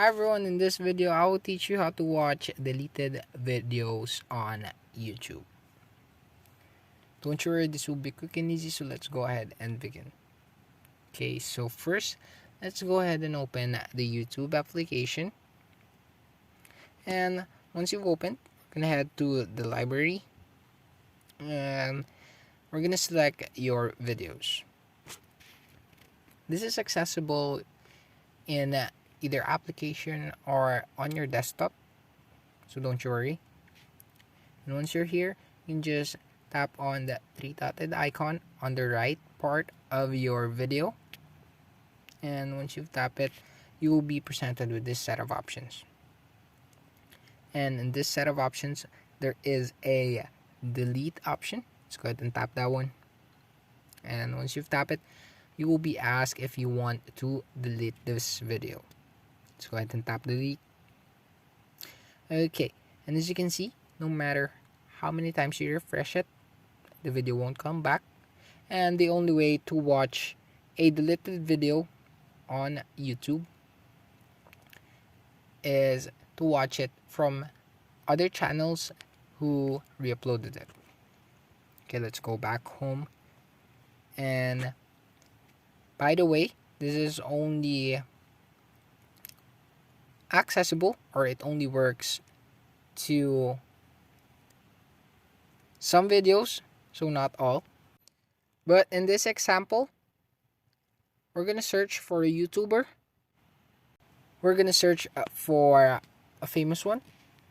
Hi everyone, in this video I will teach you how to watch deleted videos on YouTube. Don't worry, this will be quick and easy, so let's go ahead and begin. Okay, so first let's go ahead and open the YouTube application. And once you've opened, we're gonna head to the library and we're gonna select your videos. This is accessible in either application or on your desktop, so don't worry. And once you're here, you can just tap on the three dotted icon on the right part of your video, and once you've tapped it, you will be presented with this set of options. And in this set of options, there is a delete option. Let's go ahead and tap that one, and once you've tapped it, you will be asked if you want to delete this video. Let's go ahead and tap delete. Okay, and as you can see, no matter how many times you refresh it, the video won't come back. And the only way to watch a deleted video on YouTube is to watch it from other channels who re-uploaded it. Okay, let's go back home. And by the way, this is only accessible, or it only works to some videos, so not all. But in this example, we're gonna search for a YouTuber. We're gonna search for a famous one.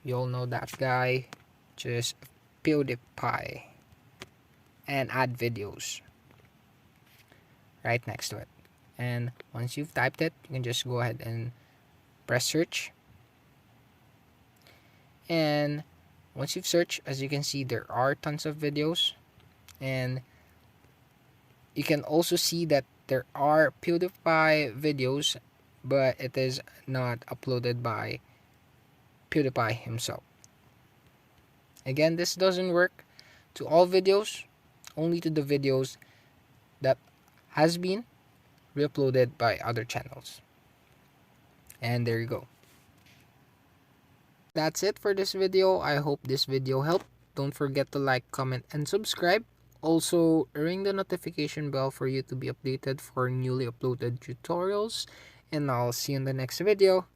You all know that guy, just PewDiePie, and add videos right next to it. And once you've typed it, you can just go ahead and press search. And once you've searched, as you can see, there are tons of videos, and you can also see that there are PewDiePie videos, but it is not uploaded by PewDiePie himself. Again, this doesn't work to all videos, only to the videos that has been re-uploaded by other channels. And there you go. That's it for this video. I hope this video helped. Don't forget to like, comment, and subscribe. Also, ring the notification bell for you to be updated for newly uploaded tutorials. And I'll see you in the next video.